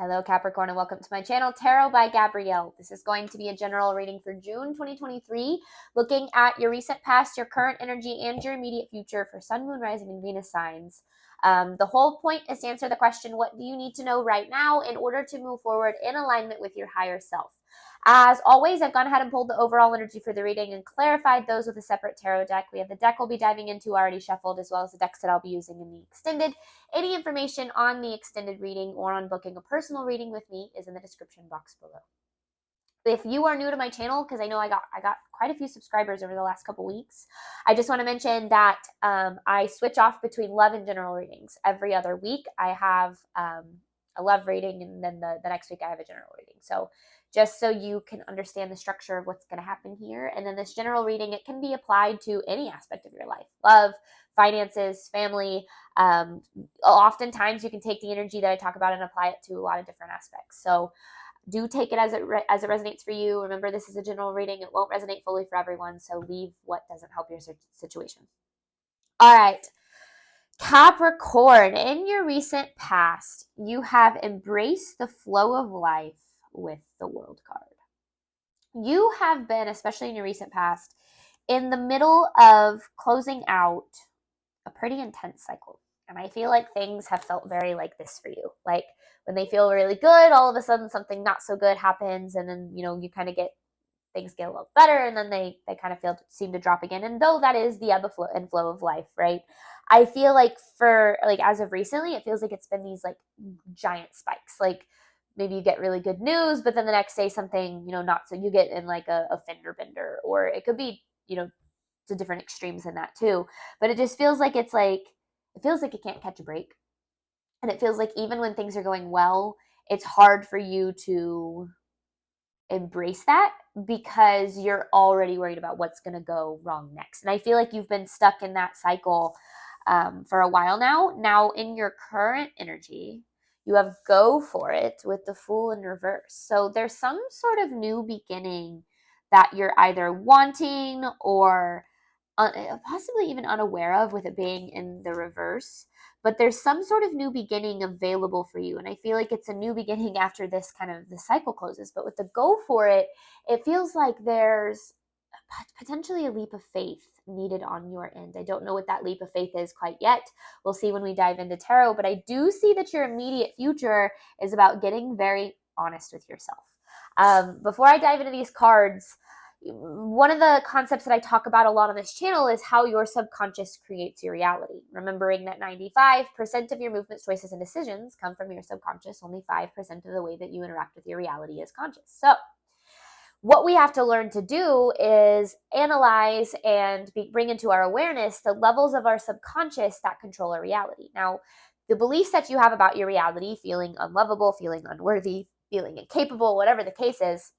Hello Capricorn and welcome to my channel, Tarot by Gabrielle. This is going to be a general reading for June 2023, looking at your recent past, your current energy, and your immediate future for Sun, Moon, Rising, and Venus signs. The whole point is to answer the question, what do you need to know right now in order to move forward in alignment with your higher self? As always, I've gone ahead and pulled the overall energy for the reading and clarified those with a separate tarot deck. We have the deck we'll be diving into already shuffled, as well as the decks that I'll be using in the extended. Any information on the extended reading or on booking a personal reading with me is in the description box below. If you are new to my channel, because I know I got quite a few subscribers over the last couple weeks, I just want to mention that I switch off between love and general readings. Every other week I have a love reading, and then the next week I have a general reading. So just so you can understand the structure of what's going to happen here. And then this general reading, it can be applied to any aspect of your life. Love, finances, family. Oftentimes you can take the energy that I talk about and apply it to a lot of different aspects. So do take it as it resonates for you. Remember, this is a general reading. It won't resonate fully for everyone, so leave what doesn't help your situation. All right. Capricorn, in your recent past, you have embraced the flow of life with the World card. You have been, especially in your recent past, in the middle of closing out a pretty intense cycle. And I feel like things have felt very like this for you. Like when they feel really good, all of a sudden something not so good happens, and then, you kind of things get a little better, and then they kind of seem to drop again. And though that is the ebb and flow of life, right? I feel like as of recently, it feels like it's been these like giant spikes. Like maybe you get really good news, but then the next day something, not so, you get in like a fender bender, or it could be, to different extremes in that too. But it just feels like it can't catch a break. And it feels like even when things are going well, it's hard for you to embrace that because you're already worried about what's going to go wrong next. And I feel like you've been stuck in that cycle for a while now. Now, in your current energy, you have go for it with the Fool in reverse. So there's some sort of new beginning that you're either wanting or possibly even unaware of, with it being in the reverse. But there's some sort of new beginning available for you. And I feel like it's a new beginning after the cycle closes. But with the go for it, it feels like there's potentially a leap of faith needed on your end. I don't know what that leap of faith is quite yet. We'll see when we dive into tarot. But I do see that your immediate future is about getting very honest with yourself. Before I dive into these cards, one of the concepts that I talk about a lot on this channel is how your subconscious creates your reality. Remembering that 95% of your movements, choices, and decisions come from your subconscious. Only 5% of the way that you interact with your reality is conscious. So what we have to learn to do is analyze and bring into our awareness the levels of our subconscious that control our reality. Now, the beliefs that you have about your reality, feeling unlovable, feeling unworthy, feeling incapable, whatever the case is,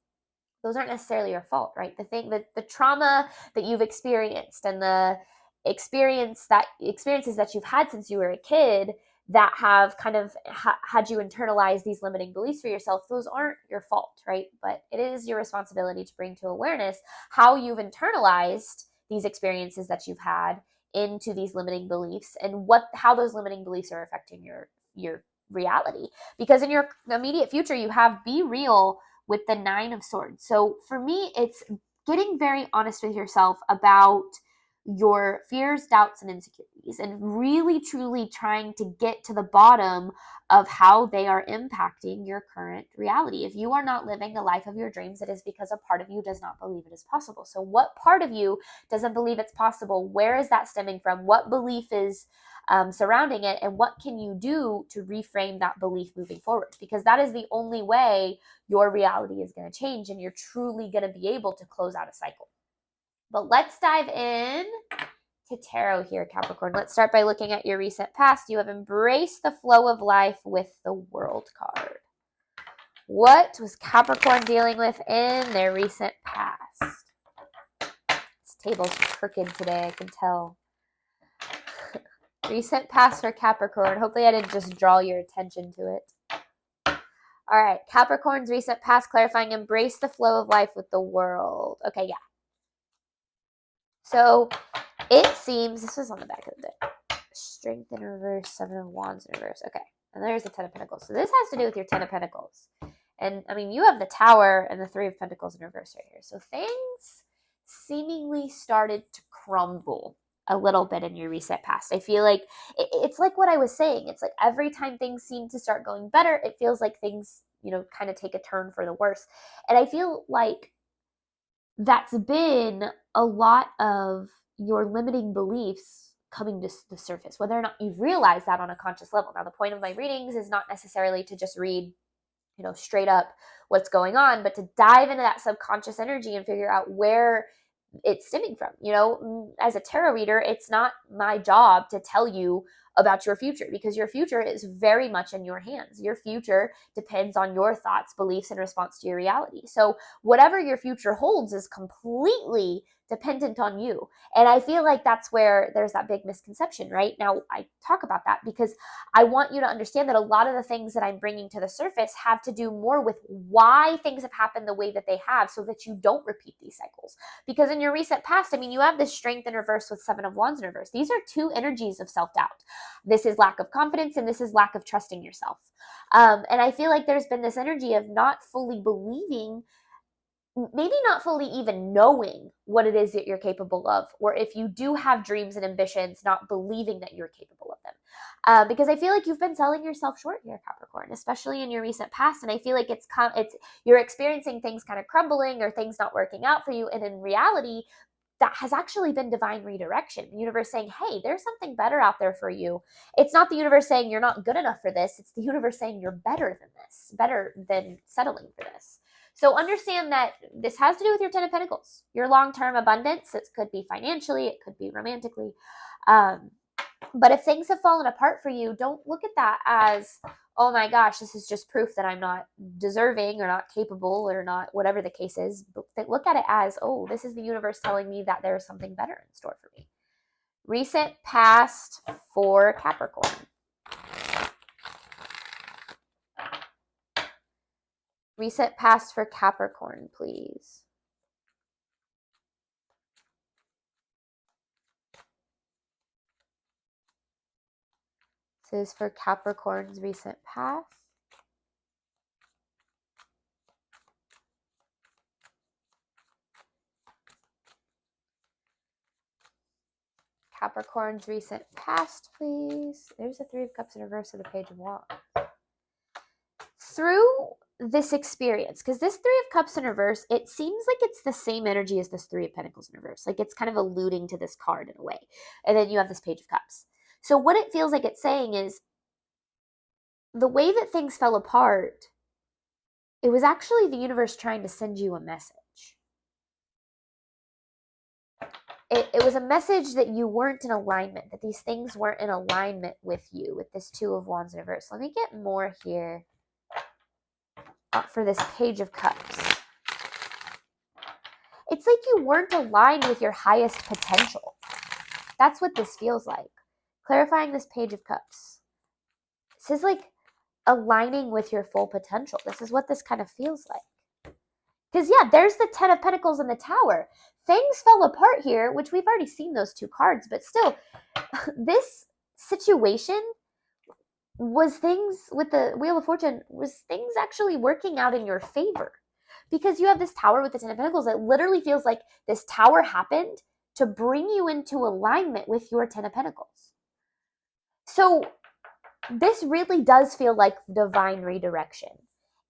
those aren't necessarily your fault, right? The trauma that you've experienced and the experiences that you've had since you were a kid that have kind of had you internalize these limiting beliefs for yourself, those aren't your fault, right? But it is your responsibility to bring to awareness how you've internalized these experiences that you've had into these limiting beliefs, and how those limiting beliefs are affecting your reality. Because in your immediate future, you have be real with the 9 of Swords. So for me, it's getting very honest with yourself about your fears, doubts, and insecurities, and really truly trying to get to the bottom of how they are impacting your current reality. If you are not living the life of your dreams, it is because a part of you does not believe it is possible. So what part of you doesn't believe it's possible? Where is that stemming from? What belief is surrounding it, and what can you do to reframe that belief moving forward? Because that is the only way your reality is going to change, and you're truly going to be able to close out a cycle. But let's dive in to tarot here, Capricorn. Let's start by looking at your recent past. You have embraced the flow of life with the World card. What was Capricorn dealing with in their recent past? This table's crooked today, I can tell. Recent past for Capricorn. Hopefully I didn't just draw your attention to it. All right, Capricorn's recent past, clarifying, embrace the flow of life with the World. Okay, yeah. So it seems, this was on the back of the deck. Strength in reverse, 7 of Wands in reverse. Okay. And there's the Ten of Pentacles. So this has to do with your Ten of Pentacles. And I mean, you have the Tower and the Three of Pentacles in reverse right here. So things seemingly started to crumble a little bit in your recent past. I feel like it's like what I was saying. It's like every time things seem to start going better, it feels like things, kind of take a turn for the worse. And I feel like that's been a lot of your limiting beliefs coming to the surface, whether or not you realize that on a conscious level. Now, the point of my readings is not necessarily to just read, straight up what's going on, but to dive into that subconscious energy and figure out where it's stemming from. As a tarot reader, it's not my job to tell you about your future, because your future is very much in your hands. Your future depends on your thoughts, beliefs, and response to your reality. So whatever your future holds is completely dependent on you. And I feel like that's where there's that big misconception, right? Now, I talk about that because I want you to understand that a lot of the things that I'm bringing to the surface have to do more with why things have happened the way that they have, so that you don't repeat these cycles. Because in your recent past, I mean, you have this Strength in reverse with Seven of Wands in reverse. These are two energies of self-doubt. This is lack of confidence, and this is lack of trusting yourself. And I feel like there's been this energy of not fully believing, maybe not fully even knowing what it is that you're capable of, or if you do have dreams and ambitions, not believing that you're capable of them. Because I feel like you've been selling yourself short here, Capricorn, especially in your recent past. And I feel like it's you're experiencing things kind of crumbling or things not working out for you. And in reality, that has actually been divine redirection. The universe saying, hey, there's something better out there for you. It's not the universe saying you're not good enough for this. It's the universe saying you're better than this, better than settling for this. So understand that this has to do with your Ten of Pentacles, your long-term abundance. It could be financially, it could be romantically. But if things have fallen apart for you, don't look at that as, oh my gosh, this is just proof that I'm not deserving or not capable or not, whatever the case is. But look at it as, oh, this is the universe telling me that there's something better in store for me. Recent past for Capricorn. Recent past for Capricorn, please. This is for Capricorn's recent past. Capricorn's recent past, please. There's the Three of Cups in reverse of the Page of Wands. Through this experience, because this Three of Cups in reverse, it seems like it's the same energy as this Three of Pentacles in reverse. Like it's kind of alluding to this card in a way. And then you have this Page of Cups. So what it feels like it's saying is the way that things fell apart, it was actually the universe trying to send you a message. It was a message that you weren't in alignment, that these things weren't in alignment with you, with this Two of Wands in reverse. Let me get more here for this Page of Cups. It's like you weren't aligned with your highest potential. That's what this feels like. Clarifying this Page of Cups. This is like aligning with your full potential. This is what this kind of feels like. Because, yeah, there's the Ten of Pentacles and the Tower. Things fell apart here, which we've already seen those two cards, but still, this situation was things with the Wheel of Fortune, was things actually working out in your favor. Because you have this Tower with the Ten of Pentacles. It literally feels like this Tower happened to bring you into alignment with your Ten of Pentacles. So this really does feel like divine redirection.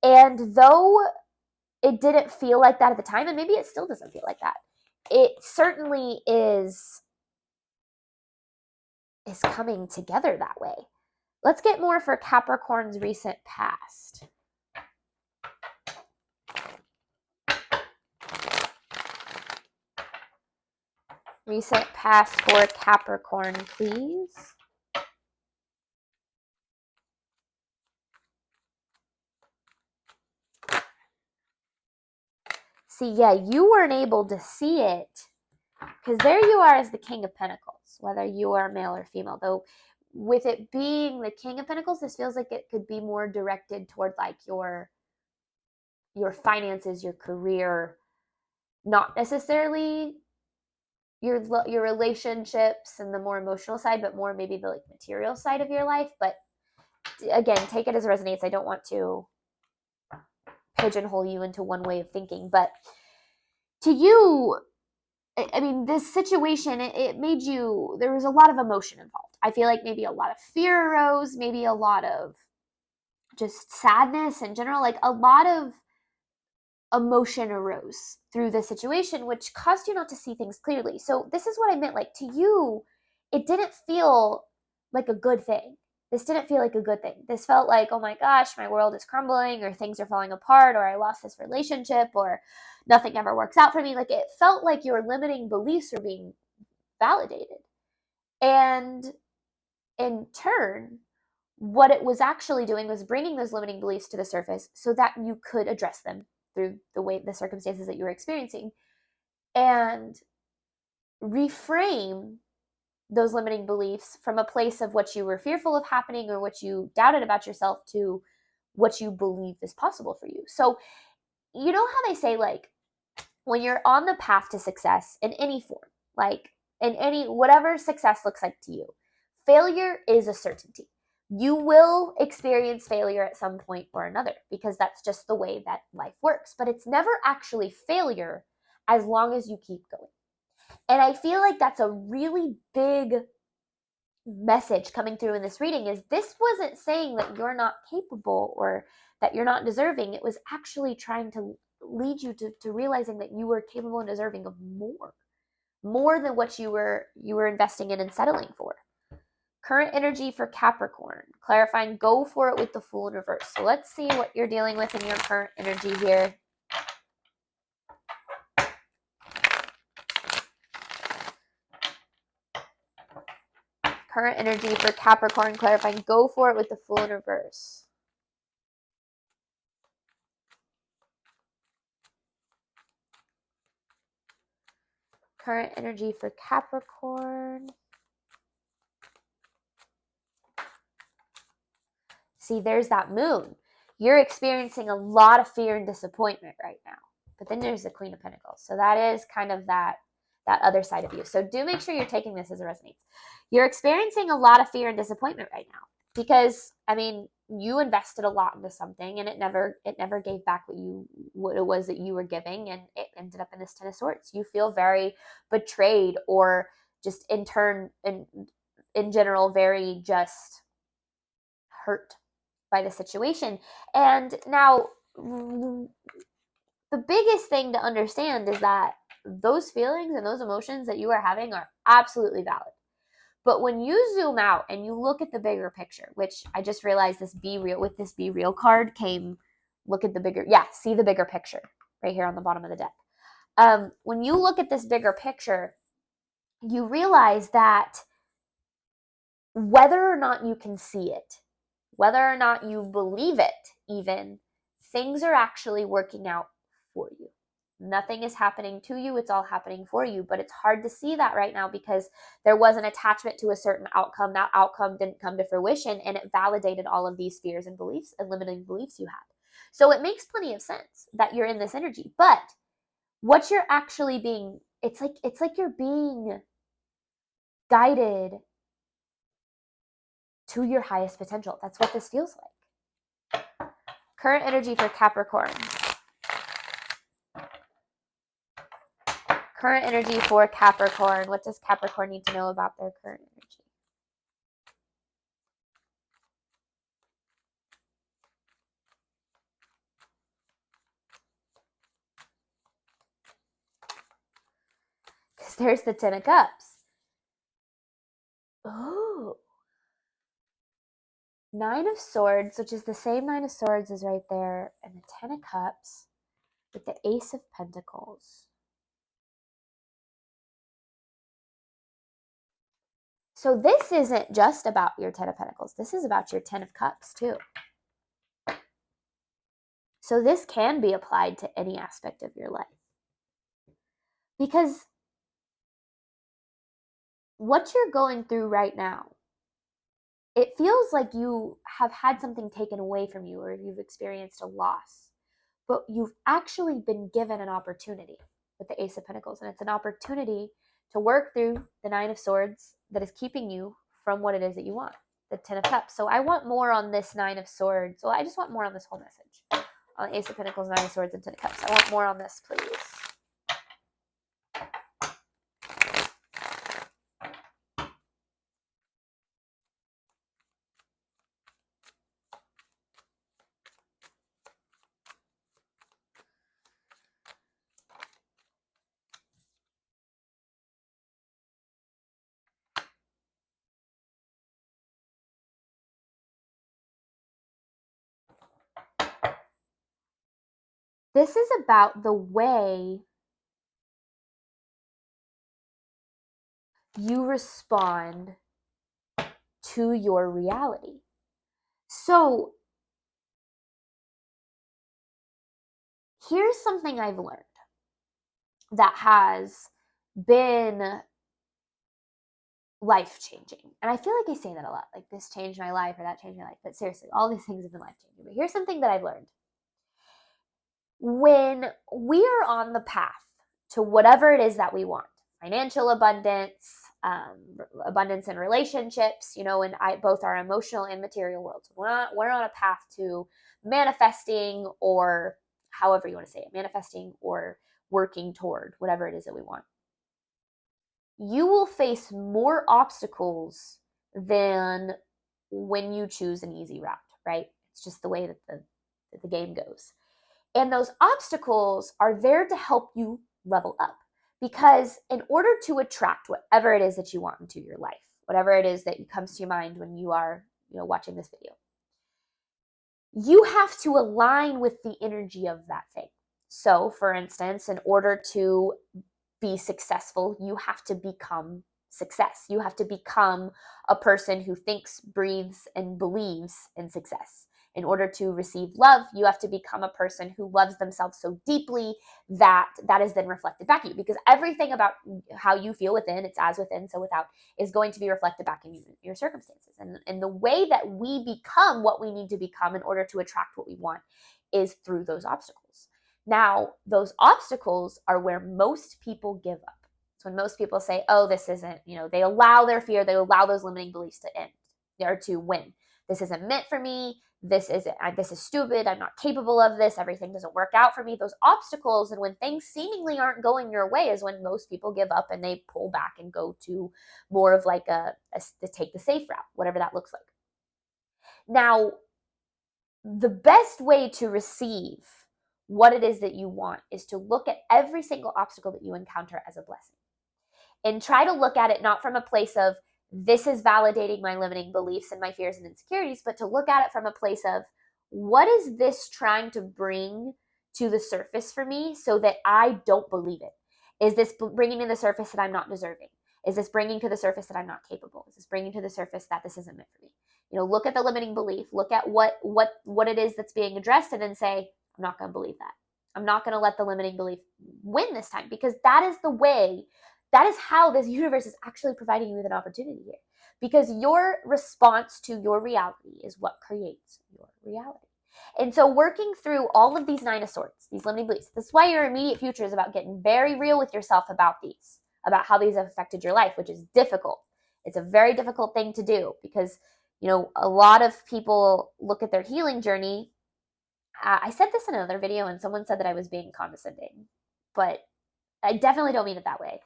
And though it didn't feel like that at the time, and maybe it still doesn't feel like that, it certainly is coming together that way. Let's get more for Capricorn's recent past. Recent past for Capricorn, please. See, yeah, you weren't able to see it because there you are as the King of Pentacles, whether you are male or female. Though with it being the King of Pentacles, this feels like it could be more directed toward like your finances, your career, not necessarily your relationships and the more emotional side, but more maybe the like material side of your life. But again, take it as it resonates. I don't want to pigeonhole you into one way of thinking, but to you, I mean, this situation, it made you, there was a lot of emotion involved. I feel like maybe a lot of fear arose, maybe a lot of just sadness in general, like a lot of emotion arose through the situation, which caused you not to see things clearly. So this is what I meant. Like, to you, it didn't feel like a good thing. This didn't feel like a good thing. This felt like, oh my gosh, my world is crumbling, or things are falling apart, or I lost this relationship, or nothing ever works out for me. Like, it felt like your limiting beliefs were being validated. And in turn, what it was actually doing was bringing those limiting beliefs to the surface so that you could address them through the circumstances that you were experiencing, and reframe those limiting beliefs from a place of what you were fearful of happening or what you doubted about yourself to what you believe is possible for you. So, you know how they say, like, when you're on the path to success in any form, like in any, whatever success looks like to you, failure is a certainty. You will experience failure at some point or another, because that's just the way that life works. But it's never actually failure as long as you keep going. And I feel like that's a really big message coming through in this reading. Is this wasn't saying that you're not capable or that you're not deserving. It was actually trying to lead you to realizing that you were capable and deserving of more than what you were investing in and settling for. Current energy for Capricorn, clarifying, go for it with the Fool in reverse. So let's see what you're dealing with in your current energy here. Current energy for Capricorn, clarifying, go for it with the Fool in reverse. Current energy for Capricorn. See, there's that moon. You're experiencing a lot of fear and disappointment right now. But then there's the Queen of Pentacles. So that is kind of that other side of you. So do make sure you're taking this as it resonates. You're experiencing a lot of fear and disappointment right now because, I mean, you invested a lot into something and it never gave back what it was that you were giving, and it ended up in this Ten of Swords. You feel very betrayed, or just in general very just hurt by the situation. And now the biggest thing to understand is that those feelings and those emotions that you are having are absolutely valid. But when you zoom out and you look at the bigger picture, which I just realized this Be Real card came, look at the bigger, see the bigger picture right here on the bottom of the deck. When you look at this bigger picture, you realize that whether or not you can see it, whether or not you believe it even, things are actually working out for you. Nothing is happening to you, it's all happening for you. But it's hard to see that right now because there was an attachment to a certain outcome. That outcome didn't come to fruition, and it validated all of these fears and beliefs and limiting beliefs you had. So it makes plenty of sense that you're in this energy. But what you're actually being, it's like you're being guided to your highest potential. That's what this feels like. Current energy for Capricorn. Current energy for Capricorn. What does Capricorn need to know about their current energy? Because there's the Ten of Cups. Oh. Nine of Swords, which is the same Nine of Swords is right there, and the Ten of Cups with the Ace of Pentacles. So this isn't just about your Ten of Pentacles. This is about your Ten of Cups too. So this can be applied to any aspect of your life. Because what you're going through right now, it feels like you have had something taken away from you, or you've experienced a loss. But you've actually been given an opportunity with the Ace of Pentacles. And it's an opportunity to work through the Nine of Swords that is keeping you from what it is that you want. the Ten of Cups. So I want more on this Nine of Swords. Well, I just want more on this whole message. On Ace of Pentacles, Nine of Swords, and Ten of Cups. I want more on this, please. This is about the way you respond to your reality. So here's something I've learned that has been life-changing. And I feel like I say that a lot, like this changed my life or that changed my life. But seriously, all these things have been life-changing. But here's something that I've learned. When we are on the path to whatever it is that we want, financial abundance, abundance in relationships, you know, and both our emotional and material worlds. We're on a path to manifesting, or however you want to say it, manifesting or working toward whatever it is that we want. You will face more obstacles than when you choose an easy route, right? It's just the way that the game goes. And those obstacles are there to help you level up. Because in order to attract whatever it is that you want into your life, whatever it is that comes to your mind when you are, you know, watching this video, you have to align with the energy of that thing. So, for instance, in order to be successful, you have to become success. You have to become a person who thinks, breathes, and believes in success. In order to receive love, you have to become a person who loves themselves so deeply that that is then reflected back at you. Because everything about how you feel within, it's as within, so without, is going to be reflected back in your circumstances. And the way that we become what we need to become in order to attract what we want is through those obstacles. Now, those obstacles are where most people give up. It's when most people say, oh, this isn't, you know, they allow their fear, they allow those limiting beliefs to end, or to win. This isn't meant for me. This is stupid. I'm not capable of this. Everything doesn't work out for me. Those obstacles, and when things seemingly aren't going your way, is when most people give up and they pull back and go to more of like to take the safe route, whatever that looks like. Now, the best way to receive what it is that you want is to look at every single obstacle that you encounter as a blessing, and try to look at it not from a place of, this is validating my limiting beliefs and my fears and insecurities, but to look at it from a place of, what is this trying to bring to the surface for me so that I don't believe it? Is this bringing to the surface that I'm not deserving? Is this bringing to the surface that I'm not capable? Is this bringing to the surface that this isn't meant for me? You know, look at the limiting belief, look at what it is that's being addressed, and then say, I'm not going to believe that. I'm not going to let the limiting belief win this time, because that is the way, that is how this universe is actually providing you with an opportunity here. Because your response to your reality is what creates your reality. And so working through all of these Nine of Swords, these limiting beliefs, this is why your immediate future is about getting very real with yourself about these, about how these have affected your life, which is difficult. It's a very difficult thing to do, because, you know, a lot of people look at their healing journey. I said this in another video and someone said that I was being condescending, but I definitely don't mean it that way.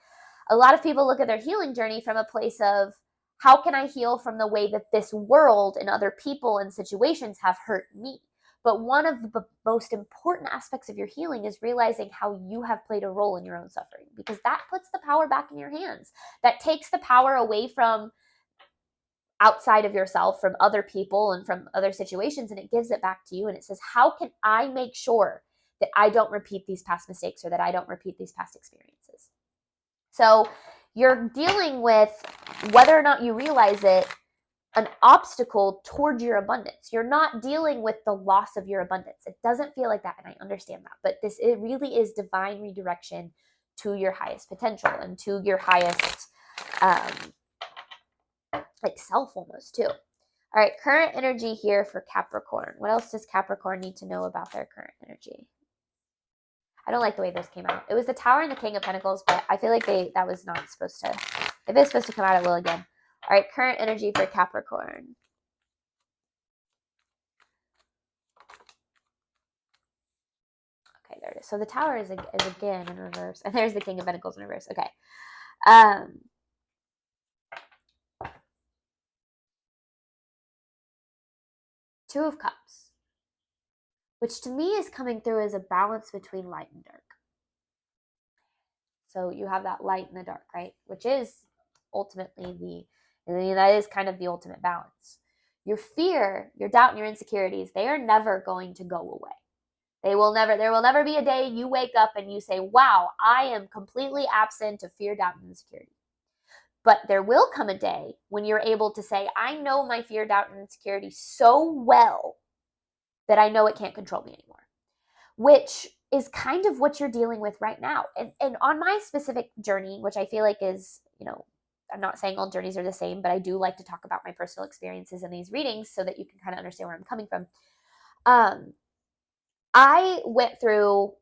A lot of people look at their healing journey from a place of, how can I heal from the way that this world and other people and situations have hurt me? But one of the most important aspects of your healing is realizing how you have played a role in your own suffering, because that puts the power back in your hands. That takes the power away from outside of yourself, from other people and from other situations, and it gives it back to you. And it says, how can I make sure that I don't repeat these past mistakes, or that I don't repeat these past experiences? So you're dealing with, whether or not you realize it, an obstacle towards your abundance. You're not dealing with the loss of your abundance. It doesn't feel like that, and I understand that. But it really is divine redirection to your highest potential and to your highest like self almost too. All right, current energy here for Capricorn. What else does Capricorn need to know about their current energy? I don't like the way this came out. It was the Tower and the King of Pentacles, but I feel like that was not supposed to. If it's supposed to come out, it will again. All right, current energy for Capricorn. So the Tower is again in reverse. And there's the King of Pentacles in reverse. Okay. Two of Cups, which to me is coming through as a balance between light and dark. So you have that light and the dark, right? Which is ultimately that is kind of the ultimate balance. Your fear, your doubt, and your insecurities, they are never going to go away. There will never be a day you wake up and you say, wow, I am completely absent of fear, doubt, and insecurity. But there will come a day when you're able to say, I know my fear, doubt, and insecurity so well that I know it can't control me anymore, which is kind of what you're dealing with right now. And on my specific journey, which I feel like is, I'm not saying all journeys are the same, but I do like to talk about my personal experiences in these readings so that you can kind of understand where I'm coming from. I went through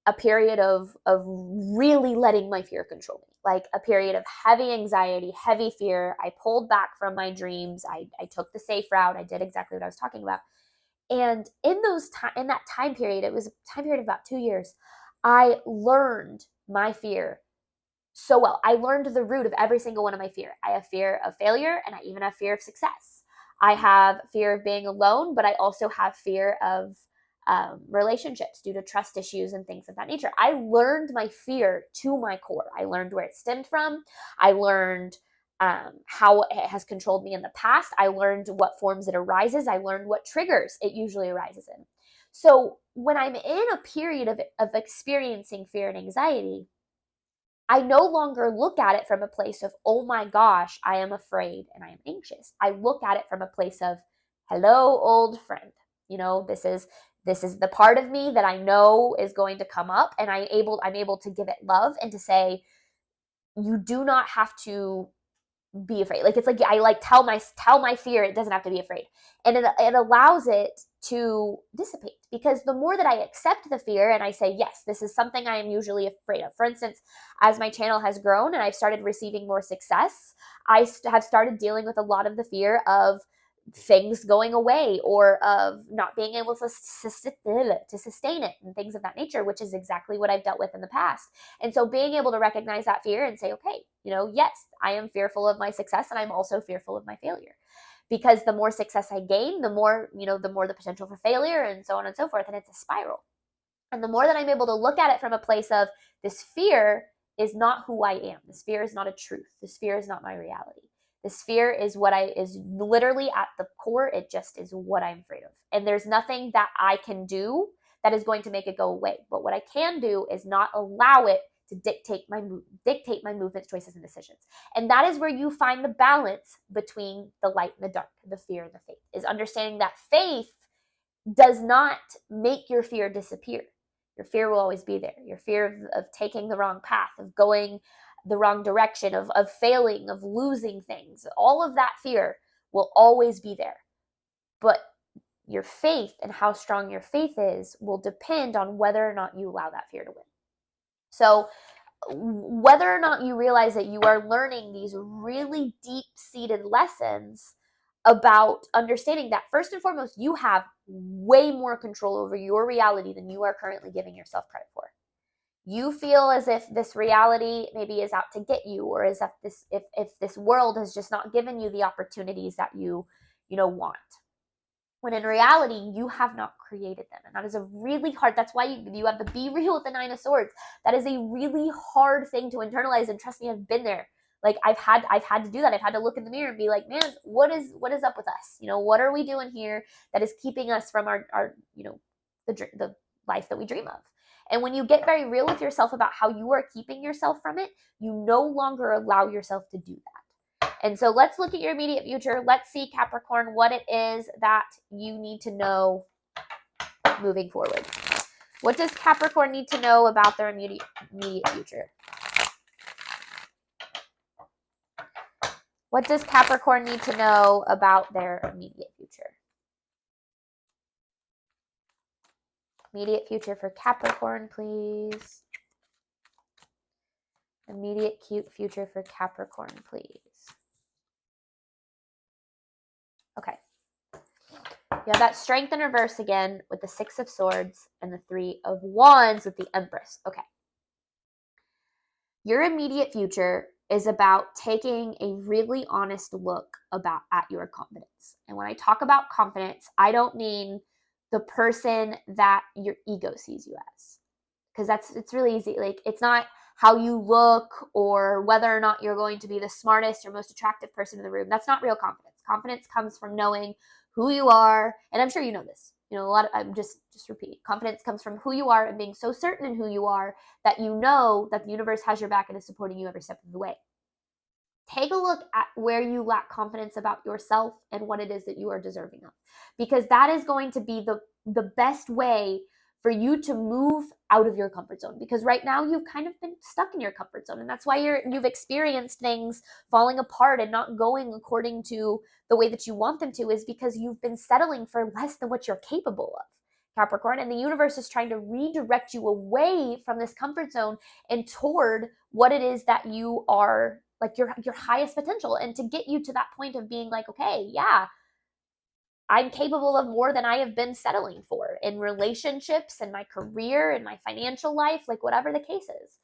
a period of really letting my fear control me, like a period of heavy anxiety, heavy fear. I pulled back from my dreams. I took the safe route. I did exactly what I was talking about. And in that time period, it was a time period of about 2 years, I learned my fear so well. I learned the root of every single one of my fear. I have fear of failure, and I even have fear of success. I have fear of being alone, but I also have fear of relationships due to trust issues and things of that nature. I learned my fear to my core. I learned where it stemmed from. I learned how it has controlled me in the past. I learned what forms it arises. I learned what triggers it usually arises in. So when I'm in a period of experiencing fear and anxiety, I no longer look at it from a place of, oh my gosh, I am afraid and I am anxious. I look at it from a place of, hello, old friend. This is the part of me that I know is going to come up, and I'm able to give it love and to say, you do not have to be afraid. Like, it's like I like tell my fear it doesn't have to be afraid, and it allows it to dissipate, because the more that I accept the fear and I say, yes, this is something I am usually afraid of. For instance, as my channel has grown and I've started receiving more success, I have started dealing with a lot of the fear of things going away, or of not being able to sustain it and things of that nature, which is exactly what I've dealt with in the past. And so being able to recognize that fear and say, okay, yes, I am fearful of my success, and I'm also fearful of my failure, because the more success I gain, the more the potential for failure, and so on and so forth. And it's a spiral. And the more that I'm able to look at it from a place of, this fear is not who I am. This fear is not a truth. This fear is not my reality. This fear is is literally at the core. It just is what I'm afraid of. And there's nothing that I can do that is going to make it go away. But what I can do is not allow it to dictate my movements, choices, and decisions. And that is where you find the balance between the light and the dark, the fear and the faith, is understanding that faith does not make your fear disappear. Your fear will always be there. Your fear of taking the wrong path, of going the wrong direction, of failing, of losing things, all of that fear will always be there. But your faith and how strong your faith is will depend on whether or not you allow that fear to win. So whether or not you realize that you are learning these really deep-seated lessons about understanding that, first and foremost, you have way more control over your reality than you are currently giving yourself credit for. You feel as if this reality maybe is out to get you, or as if this world has just not given you the opportunities that you want. When in reality, you have not created them. And that is a really hard, that's why you have to be real with the Nine of Swords. That is a really hard thing to internalize. And trust me, I've been there. Like, I've had to do that. I've had to look in the mirror and be like, man, what is up with us? What are we doing here that is keeping us from our the life that we dream of? And when you get very real with yourself about how you are keeping yourself from it, you no longer allow yourself to do that. And so let's look at your immediate future. Let's see, Capricorn, what it is that you need to know moving forward. What does Capricorn need to know about their immediate future? What does Capricorn need to know about their immediate future? Immediate future for Capricorn, please. Immediate future for Capricorn, please. Okay. You have that Strength in reverse again with the Six of Swords and the Three of Wands with the Empress. Okay. Your immediate future is about taking a really honest look at your confidence. And when I talk about confidence, I don't mean the person that your ego sees you as. Because it's really easy. Like, it's not how you look or whether or not you're going to be the smartest or most attractive person in the room. That's not real confidence. Confidence comes from knowing who you are. And I'm sure you know this. I'm just repeating. Confidence comes from who you are and being so certain in who you are that you know that the universe has your back and is supporting you every step of the way. Take a look at where you lack confidence about yourself and what it is that you are deserving of. Because that is going to be the best way for you to move out of your comfort zone. Because right now you've kind of been stuck in your comfort zone. And that's why you've experienced things falling apart and not going according to the way that you want them to, is because you've been settling for less than what you're capable of, Capricorn. And the universe is trying to redirect you away from this comfort zone and toward what it is that you are, like your highest potential, and to get you to that point of being like, okay, yeah, I'm capable of more than I have been settling for in relationships and my career and my financial life, like whatever the case is.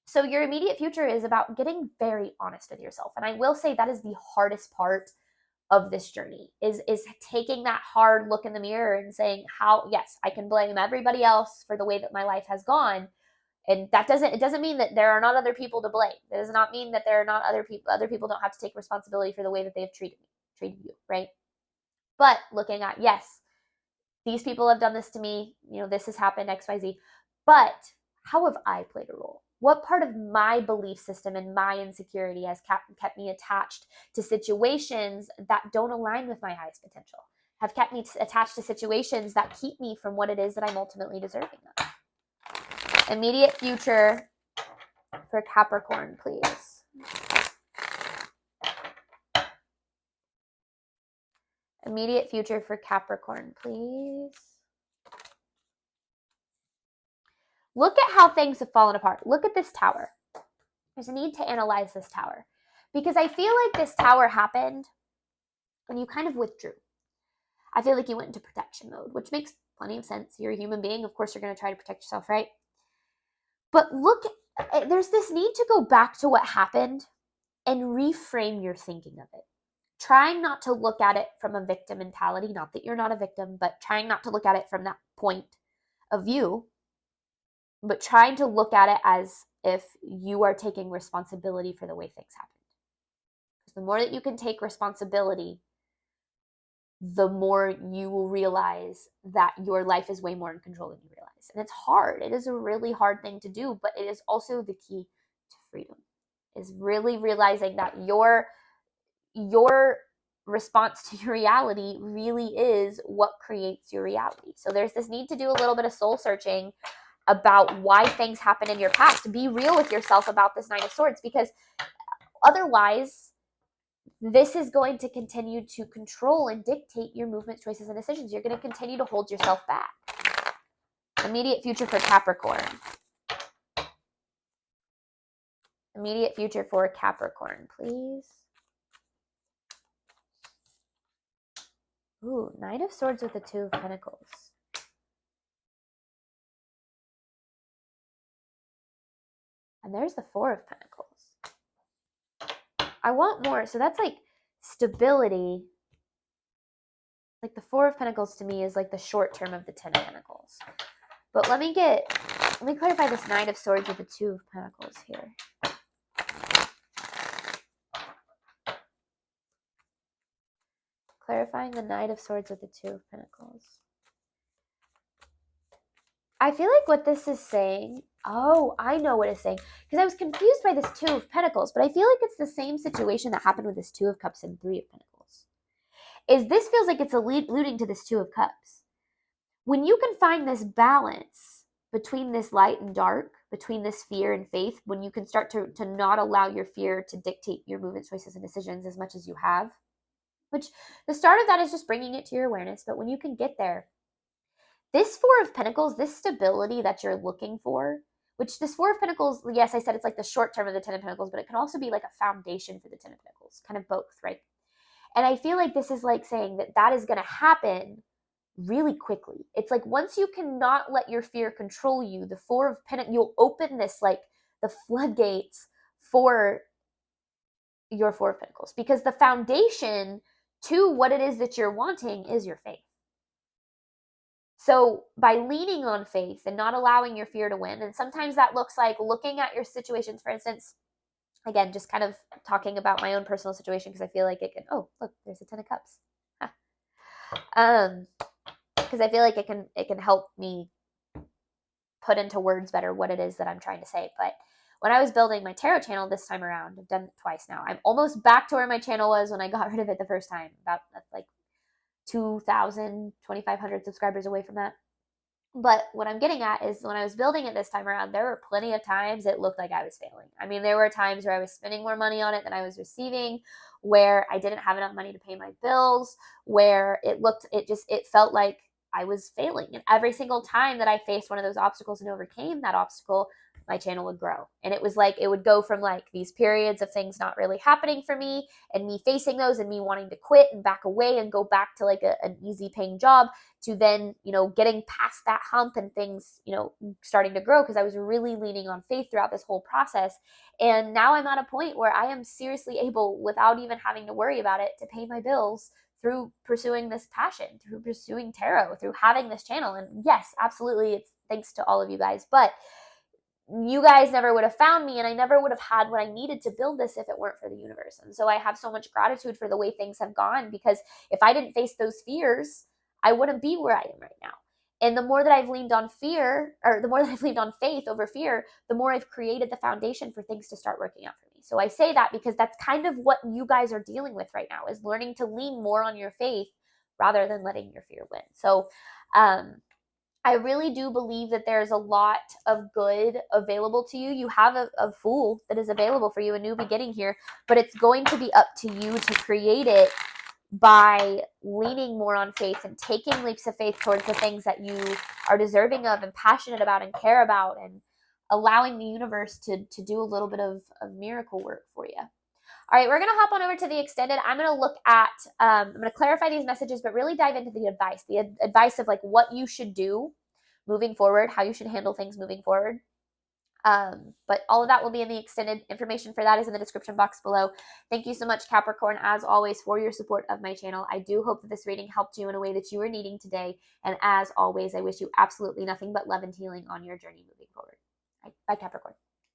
So your immediate future is about getting very honest with yourself. And I will say that is the hardest part of this journey, is taking that hard look in the mirror and saying, yes, I can blame everybody else for the way that my life has gone. And it doesn't mean that there are not other people to blame. It does not mean that there are not other people don't have to take responsibility for the way that they've treated you, right? But looking at, yes, these people have done this to me, this has happened, XYZ, but how have I played a role? What part of my belief system and my insecurity has kept me attached to situations that don't align with my highest potential, have kept me attached to situations that keep me from what it is that I'm ultimately deserving of? Immediate future for Capricorn, please. Immediate future for Capricorn, please. Look at how things have fallen apart. Look at this tower. There's a need to analyze this tower, because I feel like this tower happened when you kind of withdrew. I feel like you went into protection mode, which makes plenty of sense. You're a human being. Of course, you're going to try to protect yourself, right? But there's this need to go back to what happened and reframe your thinking of it. Trying not to look at it from a victim mentality, not that you're not a victim, but trying not to look at it from that point of view, but trying to look at it as if you are taking responsibility for the way things happened. Because the more that you can take responsibility, the more you will realize that your life is way more in control than you realize. And it's hard. It is a really hard thing to do, but it is also the key to freedom, is really realizing that your response to your reality really is what creates your reality. So there's this need to do a little bit of soul searching about why things happen in your past. Be real with yourself about this Nine of Swords, because otherwise this is going to continue to control and dictate your movements, choices, and decisions. You're going to continue to hold yourself back. Immediate future for Capricorn. Immediate future for Capricorn, please. Ooh, Knight of Swords with the Two of Pentacles. And there's the Four of Pentacles. I want more. So that's like stability. Like the Four of Pentacles to me is like the short term of the Ten of Pentacles. But let me clarify this Knight of Swords with the Two of Pentacles here. Clarifying the Knight of Swords with the Two of Pentacles. I feel like what this is saying, I know what it's saying, because I was confused by this Two of Pentacles, but I feel like it's the same situation that happened with this Two of Cups and Three of Pentacles. This feels like it's alluding to this Two of Cups. When you can find this balance between this light and dark, between this fear and faith, when you can start to not allow your fear to dictate your movements, choices, and decisions as much as you have, which the start of that is just bringing it to your awareness, but when you can get there, this Four of Pentacles, this stability that you're looking for, which this Four of Pentacles, yes, I said it's like the short term of the Ten of Pentacles, but it can also be like a foundation for the Ten of Pentacles, kind of both, right? And I feel like this is like saying that that is going to happen really quickly. It's like once you cannot let your fear control you, the Four of Pentacles, you'll open this, like the floodgates for your Four of Pentacles, because the foundation to what it is that you're wanting is your faith. So by leaning on faith and not allowing your fear to win, and sometimes that looks like looking at your situations, for instance, again, just kind of talking about my own personal situation, because I feel like it can, oh, look, there's a 10 of cups. Because I feel like it can help me put into words better what it is that I'm trying to say. But when I was building my tarot channel this time around, I've done it twice now. I'm almost back to where my channel was when I got rid of it the first time, about like 2,000, 2,500 subscribers away from that. But what I'm getting at is when I was building it this time around, there were plenty of times it looked like I was failing. I mean, there were times where I was spending more money on it than I was receiving, where I didn't have enough money to pay my bills, where it felt like I was failing. And every single time that I faced one of those obstacles and overcame that obstacle, my channel would grow. And it was like, it would go from like these periods of things not really happening for me and me facing those and me wanting to quit and back away and go back to like an easy paying job, to then, getting past that hump and things, starting to grow, because I was really leaning on faith throughout this whole process. And now I'm at a point where I am seriously able, without even having to worry about it, to pay my bills through pursuing this passion, through pursuing tarot, through having this channel. And yes, absolutely, it's thanks to all of you guys. But you guys never would have found me, and I never would have had what I needed to build this if it weren't for the universe. And so I have so much gratitude for the way things have gone, because if I didn't face those fears, I wouldn't be where I am right now. And the more that I've leaned on fear, or the more that I've leaned on faith over fear, the more I've created the foundation for things to start working out for me. So I say that because that's kind of what you guys are dealing with right now, is learning to lean more on your faith rather than letting your fear win. So, I really do believe that there's a lot of good available to you. You have a Fool that is available for you, a new beginning here, but it's going to be up to you to create it by leaning more on faith and taking leaps of faith towards the things that you are deserving of and passionate about and care about, and allowing the universe to do a little bit of miracle work for you. All right, we're going to hop on over to the extended. I'm going to look at, I'm going to clarify these messages, but really dive into the advice of like what you should do moving forward, how you should handle things moving forward. But all of that will be in the extended. Information for that is in the description box below. Thank you so much, Capricorn, as always, for your support of my channel. I do hope that this reading helped you in a way that you were needing today. And as always, I wish you absolutely nothing but love and healing on your journey moving forward. All right, bye, Capricorn.